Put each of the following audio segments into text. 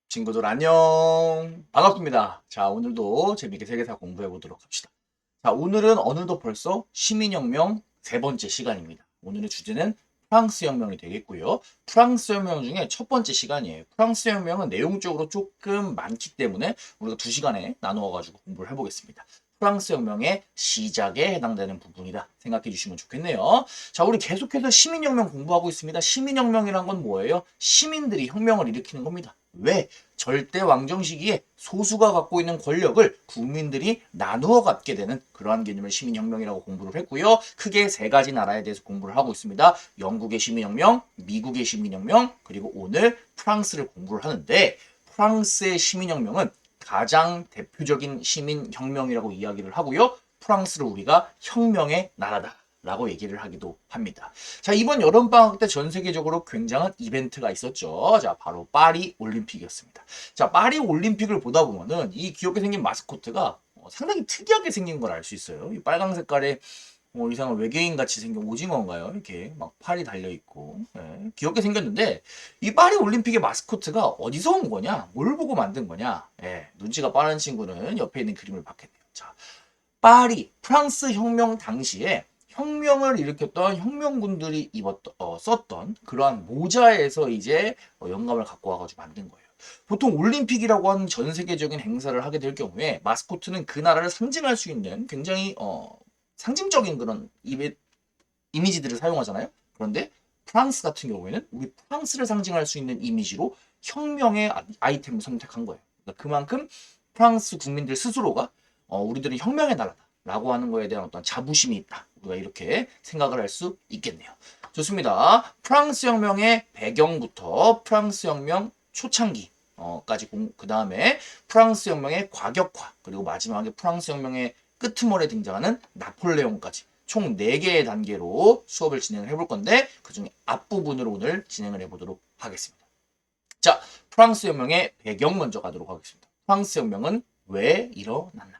친구들 안녕. 반갑습니다. 자, 오늘도 재밌게 세계사 공부해 보도록 합시다. 자, 오늘은 어느덧 벌써 시민혁명 세 번째 시간입니다. 오늘의 주제는 프랑스 혁명이 되겠고요. 프랑스 혁명 중에 첫 번째 시간이에요. 프랑스 혁명은 내용적으로 조금 많기 때문에 우리가 두 시간에 나누어 가지고 공부를 해보겠습니다. 프랑스 혁명의 시작에 해당되는 부분이다 생각해 주시면 좋겠네요. 자, 우리 계속해서 시민혁명 공부하고 있습니다. 시민혁명이란 건 뭐예요? 시민들이 혁명을 일으키는 겁니다. 왜? 절대 왕정 시기에 소수가 갖고 있는 권력을 국민들이 나누어 갖게 되는 그러한 개념을 시민혁명이라고 공부를 했고요. 크게 세 가지 나라에 대해서 공부를 하고 있습니다. 영국의 시민혁명, 미국의 시민혁명, 그리고 오늘 프랑스를 공부를 하는데 프랑스의 시민혁명은 가장 대표적인 시민혁명이라고 이야기를 하고요. 프랑스를 우리가 혁명의 나라다. 라고 얘기를 하기도 합니다. 자, 이번 여름방학 때 전 세계적으로 굉장한 이벤트가 있었죠. 자, 바로 파리 올림픽이었습니다. 자, 파리 올림픽을 보다 보면은 이 귀엽게 생긴 마스코트가 상당히 특이하게 생긴 걸 알 수 있어요. 이 빨강 색깔의 이상한 외계인 같이 생긴 오징어인가요? 이렇게 막 팔이 달려 있고 귀엽게 생겼는데 이 파리 올림픽의 마스코트가 어디서 온 거냐? 뭘 보고 만든 거냐? 눈치가 빠른 친구는 옆에 있는 그림을 봤겠네요. 자, 파리 프랑스 혁명 당시에 혁명을 일으켰던 혁명군들이 썼던 그러한 모자에서 이제 영감을 갖고 와가지고 만든 거예요. 보통 올림픽이라고 하는 전 세계적인 행사를 하게 될 경우에 마스코트는 그 나라를 상징할 수 있는 굉장히 상징적인 그런 이미지들을 사용하잖아요. 그런데 프랑스 같은 경우에는 우리 프랑스를 상징할 수 있는 이미지로 혁명의 아이템을 선택한 거예요. 그러니까 그만큼 프랑스 국민들 스스로가 우리들은 혁명의 나라다라고 하는 거에 대한 어떤 자부심이 있다. 우리가 이렇게 생각을 할 수 있겠네요. 좋습니다. 프랑스 혁명의 배경부터 프랑스 혁명 초창기 까지 그 다음에 프랑스 혁명의 과격화 그리고 마지막에 프랑스 혁명의 끄트머리에 등장하는 나폴레옹까지 총 4개의 단계로 수업을 진행을 해볼 건데 그중에 앞부분으로 오늘 진행을 해보도록 하겠습니다. 자, 프랑스 혁명의 배경 먼저 가도록 하겠습니다. 프랑스 혁명은 왜 일어났나?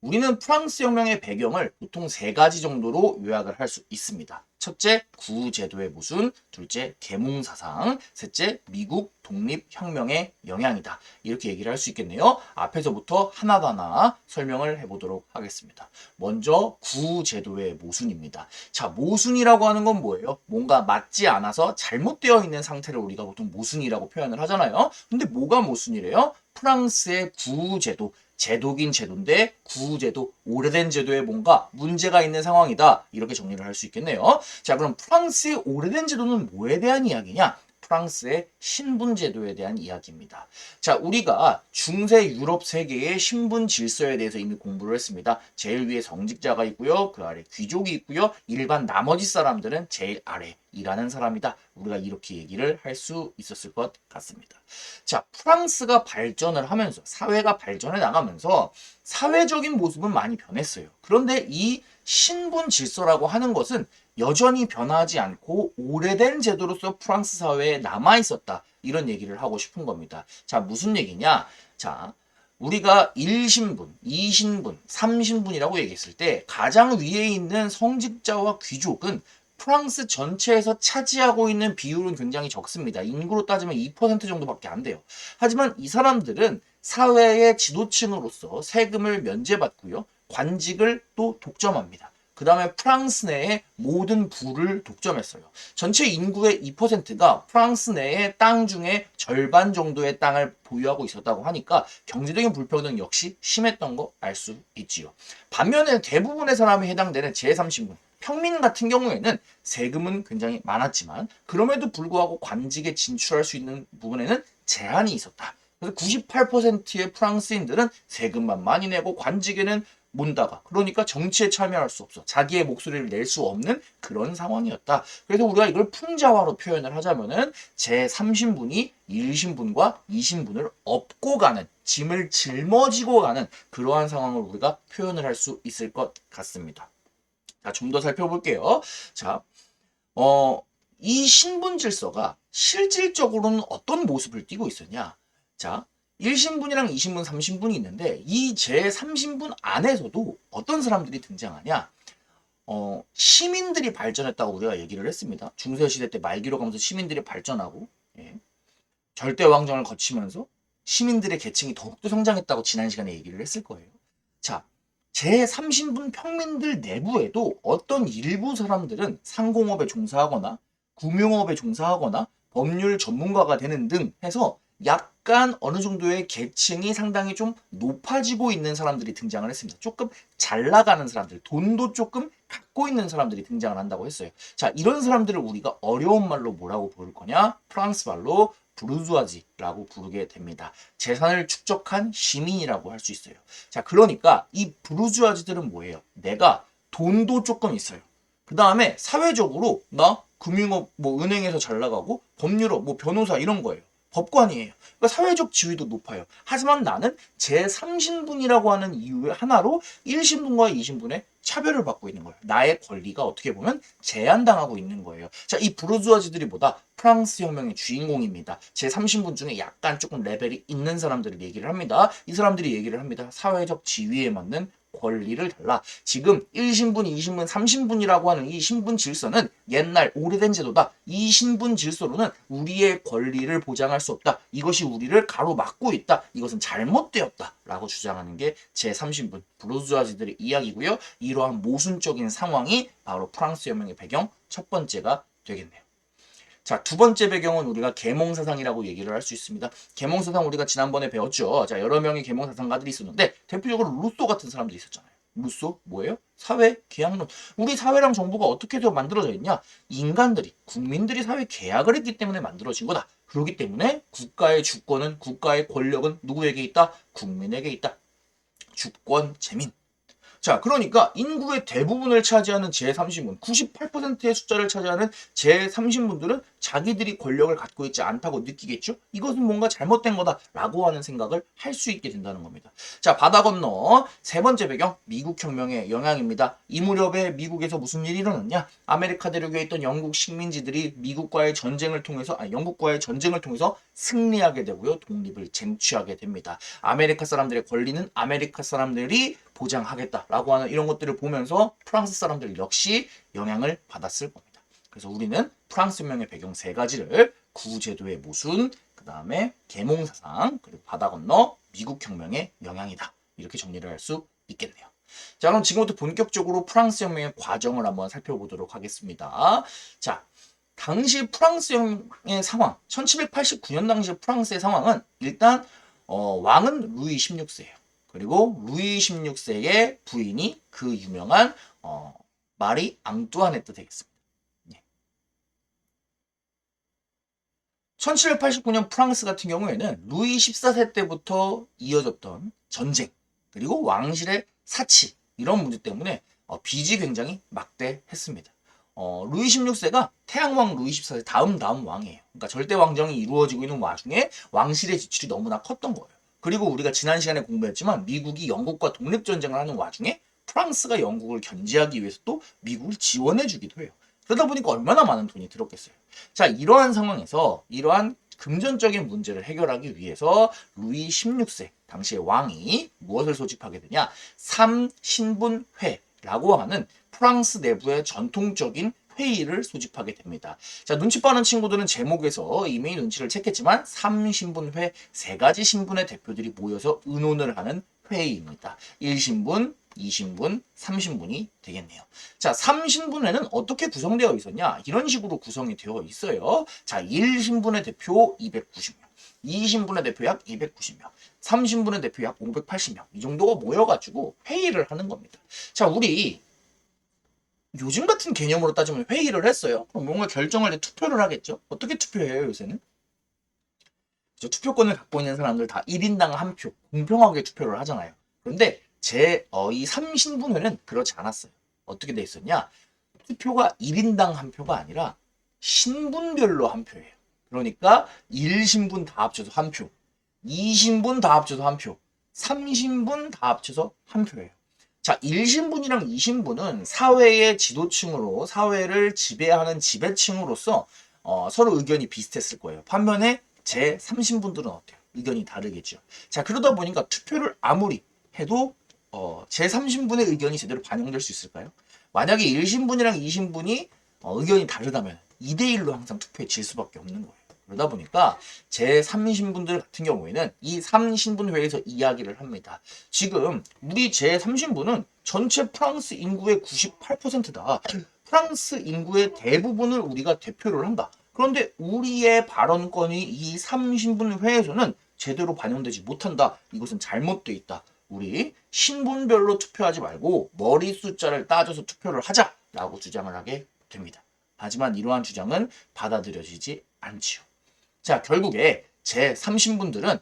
우리는 프랑스 혁명의 배경을 보통 세 가지 정도로 요약을 할 수 있습니다. 첫째, 구제도의 모순, 둘째, 계몽사상, 셋째, 미국 독립혁명의 영향이다. 이렇게 얘기를 할 수 있겠네요. 앞에서부터 하나하나 설명을 해보도록 하겠습니다. 먼저 구제도의 모순입니다. 자, 모순이라고 하는 건 뭐예요? 뭔가 맞지 않아서 잘못되어 있는 상태를 우리가 보통 모순이라고 표현을 하잖아요. 근데 뭐가 모순이래요? 프랑스의 구제도, 제도긴 제도인데 구제도, 오래된 제도에 뭔가 문제가 있는 상황이다. 이렇게 정리를 할 수 있겠네요. 자, 그럼 프랑스의 오래된 제도는 뭐에 대한 이야기냐? 프랑스의 신분 제도에 대한 이야기입니다. 자, 우리가 중세 유럽 세계의 신분 질서에 대해서 이미 공부를 했습니다. 제일 위에 성직자가 있고요. 그 아래 귀족이 있고요. 일반 나머지 사람들은 제일 아래 일하는 사람이다. 우리가 이렇게 얘기를 할 수 있었을 것 같습니다. 자, 프랑스가 발전을 하면서 사회가 발전해 나가면서 사회적인 모습은 많이 변했어요. 그런데 이 신분 질서라고 하는 것은 여전히 변하지 않고 오래된 제도로서 프랑스 사회에 남아 있었다. 이런 얘기를 하고 싶은 겁니다. 자, 무슨 얘기냐? 자, 우리가 1신분, 2신분, 3신분이라고 얘기했을 때 가장 위에 있는 성직자와 귀족은 프랑스 전체에서 차지하고 있는 비율은 굉장히 적습니다. 인구로 따지면 2% 정도밖에 안 돼요. 하지만 이 사람들은 사회의 지도층으로서 세금을 면제받고요. 관직을 또 독점합니다. 그 다음에 프랑스 내의 모든 부를 독점했어요. 전체 인구의 2%가 프랑스 내의 땅 중에 절반 정도의 땅을 보유하고 있었다고 하니까 경제적인 불평등 역시 심했던 거 알 수 있지요. 반면에 대부분의 사람이 해당되는 제3신분, 평민 같은 경우에는 세금은 굉장히 많았지만 그럼에도 불구하고 관직에 진출할 수 있는 부분에는 제한이 있었다. 그래서 98%의 프랑스인들은 세금만 많이 내고 관직에는 못 나가. 그러니까 정치에 참여할 수 없어. 자기의 목소리를 낼 수 없는 그런 상황이었다. 그래서 우리가 이걸 풍자화로 표현을 하자면은 제3신분이 1신분과 2신분을 업고 가는, 짐을 짊어지고 가는 그러한 상황을 우리가 표현을 할 수 있을 것 같습니다. 자, 좀 더 살펴볼게요. 자, 이 신분 질서가 실질적으로는 어떤 모습을 띠고 있었냐? 자, 1신분이랑 2신분, 3신분이 있는데 이 제3신분 안에서도 어떤 사람들이 등장하냐? 시민들이 발전했다고 우리가 얘기를 했습니다. 중세시대 때 말기로 가면서 시민들이 발전하고 절대 왕정을 거치면서 시민들의 계층이 더욱더 성장했다고 지난 시간에 얘기를 했을 거예요. 자, 제3신분 평민들 내부에도 어떤 일부 사람들은 상공업에 종사하거나 금융업에 종사하거나 법률 전문가가 되는 등 해서 약간 어느 정도의 계층이 상당히 좀 높아지고 있는 사람들이 등장을 했습니다. 조금 잘 나가는 사람들, 돈도 조금 갖고 있는 사람들이 등장을 한다고 했어요. 자, 이런 사람들을 우리가 어려운 말로 뭐라고 부를 거냐? 프랑스 말로 부르주아지라고 부르게 됩니다. 재산을 축적한 시민이라고 할 수 있어요. 자, 그러니까 이 부르주아지들은 뭐예요? 내가 돈도 조금 있어요. 그 다음에 사회적으로 나 금융업 뭐 은행에서 잘 나가고 법률업 뭐 변호사 이런 거예요. 법관이에요. 그러니까 사회적 지위도 높아요. 하지만 나는 제3신분이라고 하는 이유의 하나로 1신분과 2신분의 차별을 받고 있는 거예요. 나의 권리가 어떻게 보면 제한당하고 있는 거예요. 자, 이 부르주아지들이 뭐다? 프랑스 혁명의 주인공입니다. 제3신분 중에 약간 조금 레벨이 있는 사람들을 얘기를 합니다. 이 사람들이 얘기를 합니다. 사회적 지위에 맞는 권리를 달라. 지금 1신분, 2신분, 3신분이라고 하는 이 신분 질서는 옛날 오래된 제도다. 이 신분 질서로는 우리의 권리를 보장할 수 없다. 이것이 우리를 가로막고 있다. 이것은 잘못되었다. 라고 주장하는 게 제3신분 부르주아지들의 이야기고요. 이러한 모순적인 상황이 바로 프랑스 혁명의 배경 첫 번째가 되겠네요. 자, 두 번째 배경은 우리가 계몽사상이라고 얘기를 할 수 있습니다. 계몽사상 우리가 지난번에 배웠죠. 자, 여러 명의 계몽사상가들이 있었는데 대표적으로 루소 같은 사람들이 있었잖아요. 루소 뭐예요? 사회 계약론. 우리 사회랑 정부가 어떻게 되어 만들어져 있냐? 인간들이, 국민들이 사회 계약을 했기 때문에 만들어진 거다. 그렇기 때문에 국가의 주권은, 국가의 권력은 누구에게 있다? 국민에게 있다. 주권, 재민. 자, 그러니까 인구의 대부분을 차지하는 제3신분, 98%의 숫자를 차지하는 제3신분들은 자기들이 권력을 갖고 있지 않다고 느끼겠죠? 이것은 뭔가 잘못된 거다라고 하는 생각을 할 수 있게 된다는 겁니다. 자, 바다 건너 세 번째 배경, 미국 혁명의 영향입니다. 이 무렵에 미국에서 무슨 일이 일어났냐? 아메리카 대륙에 있던 영국 식민지들이 영국과의 전쟁을 통해서 승리하게 되고요. 독립을 쟁취하게 됩니다. 아메리카 사람들의 권리는 아메리카 사람들이 보장하겠다라고 하는 이런 것들을 보면서 프랑스 사람들 역시 영향을 받았을 겁니다. 그래서 우리는 프랑스 혁명의 배경 세 가지를 구제도의 모순, 그 다음에 계몽사상, 그리고 바다 건너 미국 혁명의 영향이다. 이렇게 정리를 할 수 있겠네요. 자, 그럼 지금부터 본격적으로 프랑스 혁명의 과정을 한번 살펴보도록 하겠습니다. 자, 당시 프랑스 혁명의 상황, 1789년 당시 프랑스의 상황은 일단 왕은 루이 16세예요. 그리고 루이 16세의 부인이 그 유명한 마리 앙뚜아네트 되겠습니다. 1789년 프랑스 같은 경우에는 루이 14세 때부터 이어졌던 전쟁, 그리고 왕실의 사치, 이런 문제 때문에 빚이 굉장히 막대했습니다. 루이 16세가 태양왕 루이 14세 다음 왕이에요. 그러니까 절대 왕정이 이루어지고 있는 와중에 왕실의 지출이 너무나 컸던 거예요. 그리고 우리가 지난 시간에 공부했지만 미국이 영국과 독립전쟁을 하는 와중에 프랑스가 영국을 견제하기 위해서 또 미국을 지원해 주기도 해요. 그러다 보니까 얼마나 많은 돈이 들었겠어요. 자, 이러한 상황에서 이러한 금전적인 문제를 해결하기 위해서 루이 16세 당시의 왕이 무엇을 소집하게 되냐? 3신분회라고 하는 프랑스 내부의 전통적인 회의를 소집하게 됩니다. 자, 눈치 빠른 친구들은 제목에서 이미 눈치를 챘겠지만 3신분회, 세 가지 신분의 대표들이 모여서 의논을 하는 회의입니다. 1신분, 2신분, 3신분이 되겠네요. 자, 3신분에는 어떻게 구성되어 있었냐? 이런 식으로 구성이 되어 있어요. 자, 1신분의 대표 290명, 2신분의 대표 약 290명, 3신분의 대표 약 580명. 이 정도가 모여가지고 회의를 하는 겁니다. 자, 우리 요즘 같은 개념으로 따지면 회의를 했어요. 그럼 뭔가 결정할 때 투표를 하겠죠? 어떻게 투표해요, 요새는? 투표권을 갖고 있는 사람들 다 1인당 한 표, 공평하게 투표를 하잖아요. 그런데 이 3신분회는 그렇지 않았어요. 어떻게 돼 있었냐? 투표가 1인당 한 표가 아니라 신분별로 한 표예요. 그러니까 1신분 다 합쳐서 한 표, 2신분 다 합쳐서 한 표, 3신분 다 합쳐서 한 표예요. 자, 1신분이랑 2신분은 사회의 지도층으로, 사회를 지배하는 지배층으로서 서로 의견이 비슷했을 거예요. 반면에 제 3신분들은 어때요? 의견이 다르겠죠. 자, 그러다 보니까 투표를 아무리 해도 제 3신분의 의견이 제대로 반영될 수 있을까요? 만약에 1신분이랑 2신분이 의견이 다르다면 2대1로 항상 투표에 질 수밖에 없는 거예요. 그러다 보니까 제3신분들 같은 경우에는 이 3신분회에서 이야기를 합니다. 지금 우리 제3신분은 전체 프랑스 인구의 98%다. 프랑스 인구의 대부분을 우리가 대표를 한다. 그런데 우리의 발언권이 이 3신분회에서는 제대로 반영되지 못한다. 이것은 잘못되어 있다. 우리 신분별로 투표하지 말고 머리 숫자를 따져서 투표를 하자라고 주장을 하게 됩니다. 하지만 이러한 주장은 받아들여지지 않지요. 자, 결국에 제3신분들은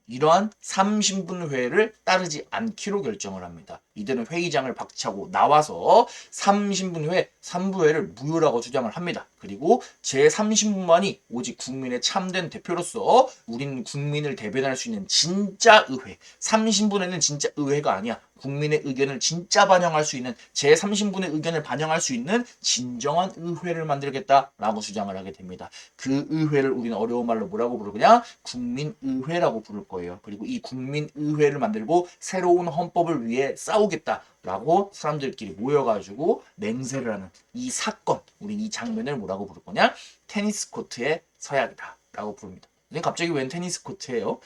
이러한 3신분회를 따르지 않기로 결정을 합니다. 이들은 회의장을 박차고 나와서 3신분회, 3부회를 무효라고 주장을 합니다. 그리고 제3신분만이 오직 국민의 참된 대표로서 우린 국민을 대변할 수 있는 진짜 의회, 3신분회는 진짜 의회가 아니야. 국민의 의견을 진짜 반영할 수 있는 제3신분의 의견을 반영할 수 있는 진정한 의회를 만들겠다라고 주장을 하게 됩니다. 그 의회를 우리는 어려운 말로 뭐라고 부르냐? 국민의회라고 부를 거예요. 그리고 이 국민의회를 만들고 새로운 헌법을 위해 싸우겠다라고 사람들끼리 모여가지고 맹세를 하는 이 사건, 우린 이 장면을 뭐라고 부를 거냐? 테니스 코트의 서약이다라고 부릅니다. 근데 갑자기 웬 테니스 코트예요?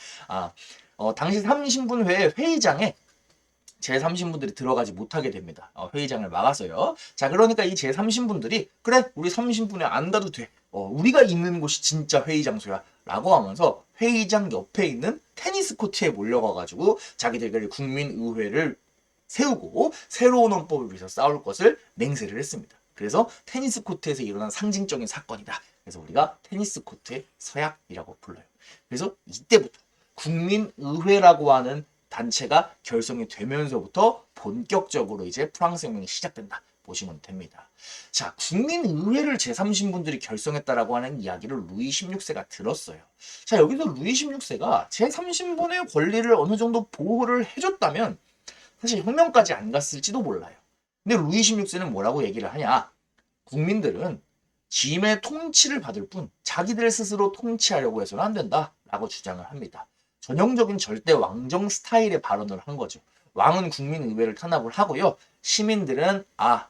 당시 3신분회 회의장에 제3신분들이 들어가지 못하게 됩니다. 회의장을 막아서요. 자, 그러니까 이 제3신분들이 그래, 우리 3신분에 안 가도 돼. 우리가 있는 곳이 진짜 회의 장소야. 라고 하면서 회의장 옆에 있는 테니스 코트에 몰려가가지고 자기들끼리 국민의회를 세우고 새로운 헌법을 위해서 싸울 것을 맹세를 했습니다. 그래서 테니스 코트에서 일어난 상징적인 사건이다. 그래서 우리가 테니스 코트의 서약이라고 불러요. 그래서 이때부터 국민의회라고 하는 단체가 결성이 되면서부터 본격적으로 이제 프랑스 혁명이 시작된다 보시면 됩니다. 자, 국민의회를 제3신분들이 결성했다라고 하는 이야기를 루이 16세가 들었어요. 자, 여기서 루이 16세가 제3신분의 권리를 어느 정도 보호를 해줬다면 사실 혁명까지 안 갔을지도 몰라요. 근데 루이 16세는 뭐라고 얘기를 하냐? 국민들은 짐의 통치를 받을 뿐 자기들 스스로 통치하려고 해서는 안 된다라고 주장을 합니다. 전형적인 절대 왕정 스타일의 발언을 한 거죠. 왕은 국민의회를 탄압을 하고요. 시민들은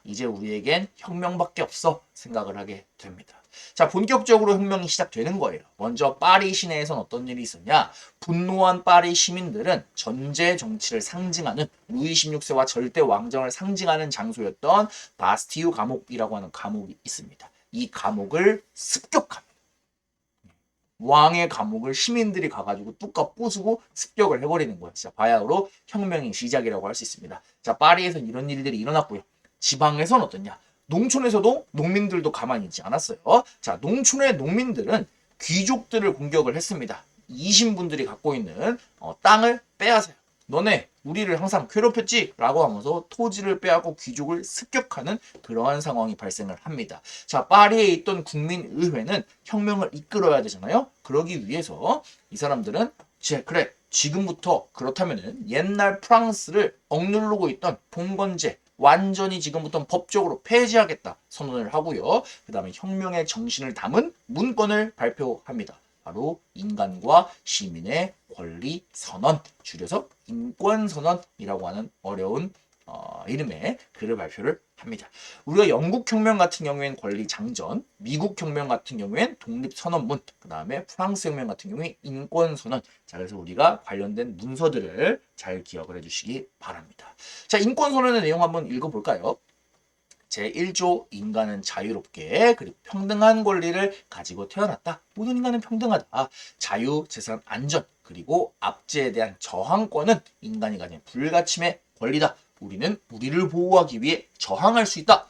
이제 우리에겐 혁명밖에 없어 생각을 하게 됩니다. 자, 본격적으로 혁명이 시작되는 거예요. 먼저 파리 시내에선 어떤 일이 있었냐? 분노한 파리 시민들은 전제 정치를 상징하는 루이 16세와 절대 왕정을 상징하는 장소였던 바스티유 감옥이라고 하는 감옥이 있습니다. 이 감옥을 습격합니다. 왕의 감옥을 시민들이 가가지고 뚝까 부수고 습격을 해버리는 거예요. 진짜 바야흐로 혁명의 시작이라고 할 수 있습니다. 자, 파리에서는 이런 일들이 일어났고요. 지방에서는 어떠냐? 농촌에서도 농민들도 가만히 있지 않았어요. 자, 농촌의 농민들은 귀족들을 공격을 했습니다. 이신분들이 갖고 있는 땅을 빼앗아요. 너네 우리를 항상 괴롭혔지? 라고 하면서 토지를 빼앗고 귀족을 습격하는 그러한 상황이 발생을 합니다. 자, 파리에 있던 국민의회는 혁명을 이끌어야 되잖아요. 그러기 위해서 이 사람들은 그래, 지금부터 그렇다면은 옛날 프랑스를 억누르고 있던 봉건제 완전히 지금부터 법적으로 폐지하겠다 선언을 하고요. 그 다음에 혁명의 정신을 담은 문건을 발표합니다. 바로 인간과 시민의 권리 선언, 줄여서 인권 선언이라고 하는 어려운 이름의 글을 발표를 합니다. 우리가 영국 혁명 같은 경우엔 권리 장전, 미국 혁명 같은 경우엔 독립 선언문, 그 다음에 프랑스 혁명 같은 경우에 인권 선언. 자, 그래서 우리가 관련된 문서들을 잘 기억을 해주시기 바랍니다. 자, 인권 선언의 내용 한번 읽어볼까요? 제1조 인간은 자유롭게 그리고 평등한 권리를 가지고 태어났다. 모든 인간은 평등하다. 자유, 재산, 안전 그리고 압제에 대한 저항권은 인간이 가진 불가침의 권리다. 우리는 우리를 보호하기 위해 저항할 수 있다.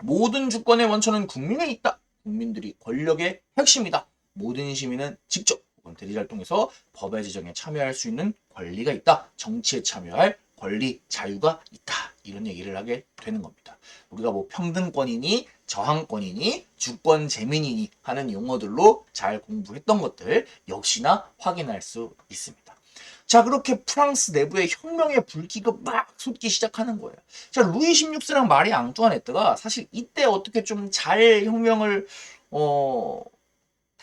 모든 주권의 원천은 국민에 있다. 국민들이 권력의 핵심이다. 모든 시민은 직접 혹은 대리자를 통해서 법의 제정에 참여할 수 있는 권리가 있다. 정치에 참여할 권리, 자유가 있다. 이런 얘기를 하게 되는 겁니다. 우리가 뭐 평등권이니 저항권이니 주권 재민이니 하는 용어들로 잘 공부했던 것들 역시나 확인할 수 있습니다. 자, 그렇게 프랑스 내부의 혁명의 불기가 막 솟기 시작하는 거예요. 자, 루이 16세랑 마리 앙뚜아네트가 사실 이때 어떻게 좀 잘 혁명을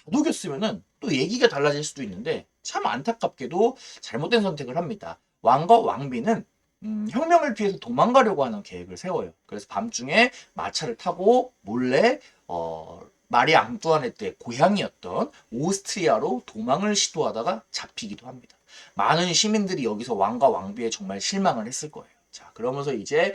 다독였으면은 또 얘기가 달라질 수도 있는데 참 안타깝게도 잘못된 선택을 합니다. 왕과 왕비는 혁명을 피해서 도망가려고 하는 계획을 세워요. 그래서 밤중에 마차를 타고 몰래 마리 앙뚜아네트의 고향이었던 오스트리아로 도망을 시도하다가 잡히기도 합니다. 많은 시민들이 여기서 왕과 왕비에 정말 실망을 했을 거예요. 자, 그러면서 이제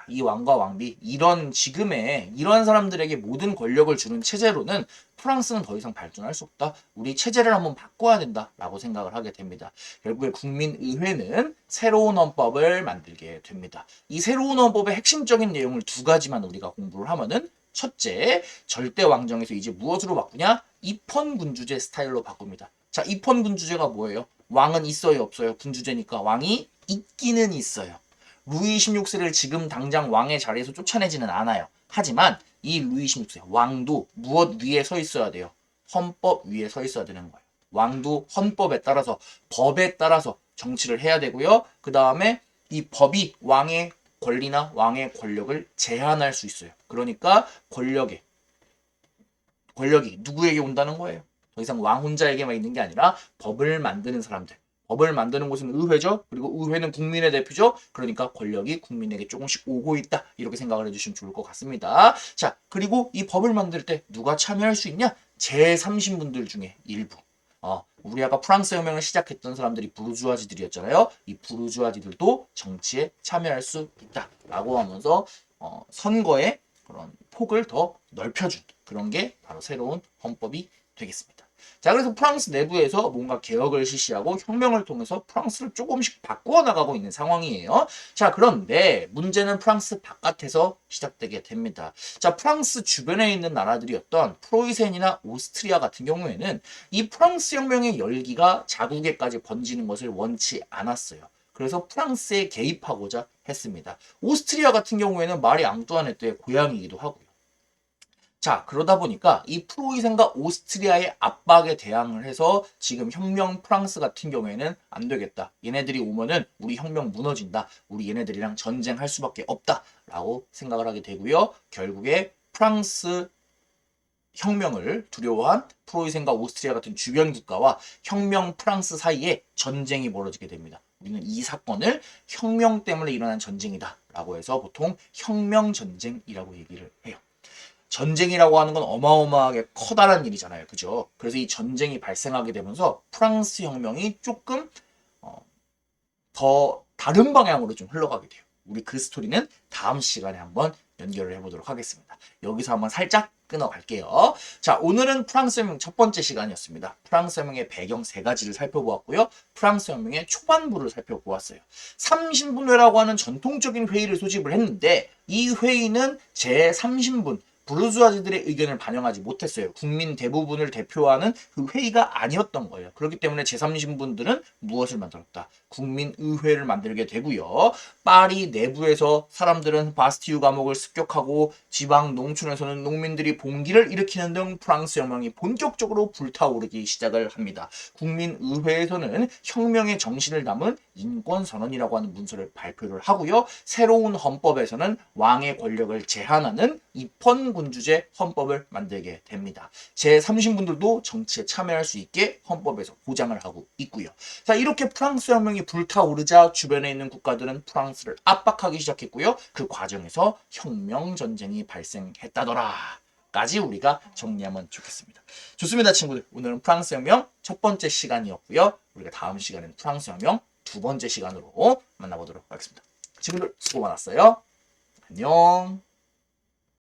이 왕과 왕비 이런 지금의 이런 사람들에게 모든 권력을 주는 체제로는 프랑스는 더 이상 발전할 수 없다. 우리 체제를 한번 바꿔야 된다라고 생각을 하게 됩니다. 결국에 국민의회는 새로운 헌법을 만들게 됩니다. 이 새로운 헌법의 핵심적인 내용을 두 가지만 우리가 공부를 하면은 첫째, 절대 왕정에서 이제 무엇으로 바꾸냐? 입헌군주제 스타일로 바꿉니다. 자, 입헌군주제가 뭐예요? 왕은 있어요, 없어요? 군주제니까 왕이 있기는 있어요. 루이 16세를 지금 당장 왕의 자리에서 쫓아내지는 않아요. 하지만 이 루이 16세 왕도 무엇 위에 서 있어야 돼요? 헌법 위에 서 있어야 되는 거예요. 왕도 헌법에 따라서 법에 따라서 정치를 해야 되고요. 그 다음에 이 법이 왕의 권리나 왕의 권력을 제한할 수 있어요. 그러니까 권력이 누구에게 온다는 거예요? 더 이상 왕 혼자에게만 있는 게 아니라 법을 만드는 사람들. 법을 만드는 곳은 의회죠. 그리고 의회는 국민의 대표죠. 그러니까 권력이 국민에게 조금씩 오고 있다. 이렇게 생각을 해주시면 좋을 것 같습니다. 자, 그리고 이 법을 만들 때 누가 참여할 수 있냐? 제3신분들 중에 일부. 우리 아까 프랑스 혁명을 시작했던 사람들이 부르주아지들이었잖아요. 이 부르주아지들도 정치에 참여할 수 있다라고 하면서 선거의 그런 폭을 더 넓혀준 그런 게 바로 새로운 헌법이 되겠습니다. 자, 그래서 프랑스 내부에서 뭔가 개혁을 실시하고 혁명을 통해서 프랑스를 조금씩 바꾸어 나가고 있는 상황이에요. 자, 그런데 문제는 프랑스 바깥에서 시작되게 됩니다. 자, 프랑스 주변에 있는 나라들이었던 프로이센이나 오스트리아 같은 경우에는 이 프랑스 혁명의 열기가 자국에까지 번지는 것을 원치 않았어요. 그래서 프랑스에 개입하고자 했습니다. 오스트리아 같은 경우에는 마리 앙뚜아네트의 고향이기도 하고요. 자, 그러다 보니까 이 프로이센과 오스트리아의 압박에 대항을 해서 지금 혁명 프랑스 같은 경우에는 안 되겠다. 얘네들이 오면은 우리 혁명 무너진다. 우리 얘네들이랑 전쟁할 수밖에 없다. 라고 생각을 하게 되고요. 결국에 프랑스 혁명을 두려워한 프로이센과 오스트리아 같은 주변 국가와 혁명 프랑스 사이에 전쟁이 벌어지게 됩니다. 우리는 이 사건을 혁명 때문에 일어난 전쟁이다. 라고 해서 보통 혁명 전쟁이라고 얘기를 해요. 전쟁이라고 하는 건 어마어마하게 커다란 일이잖아요. 그죠? 그래서 이 전쟁이 발생하게 되면서 프랑스 혁명이 조금 더 다른 방향으로 좀 흘러가게 돼요. 우리 그 스토리는 다음 시간에 한번 연결을 해보도록 하겠습니다. 여기서 한번 살짝 끊어갈게요. 자, 오늘은 프랑스 혁명 첫 번째 시간이었습니다. 프랑스 혁명의 배경 세 가지를 살펴보았고요. 프랑스 혁명의 초반부를 살펴보았어요. 삼신분회라고 하는 전통적인 회의를 소집을 했는데 이 회의는 제3신분 부르주아지들의 의견을 반영하지 못했어요. 국민 대부분을 대표하는 그 회의가 아니었던 거예요. 그렇기 때문에 제3신분들은 무엇을 만들었다? 국민의회를 만들게 되고요. 파리 내부에서 사람들은 바스티유 감옥을 습격하고 지방 농촌에서는 농민들이 봉기를 일으키는 등 프랑스 혁명이 본격적으로 불타오르기 시작을 합니다. 국민의회에서는 혁명의 정신을 담은 인권선언이라고 하는 문서를 발표를 하고요. 새로운 헌법에서는 왕의 권력을 제한하는 입헌군주제 헌법을 만들게 됩니다. 제3신분들도 정치에 참여할 수 있게 헌법에서 보장을 하고 있고요. 자, 이렇게 프랑스 혁명이 불타오르자 주변에 있는 국가들은 프랑스를 압박하기 시작했고요. 그 과정에서 혁명 전쟁이 발생했다더라. 까지 우리가 정리하면 좋겠습니다. 좋습니다, 친구들. 오늘은 프랑스 혁명 첫 번째 시간이었고요. 우리가 다음 시간에는 프랑스 혁명 두 번째 시간으로 만나보도록 하겠습니다. 친구들 수고 많았어요. 안녕.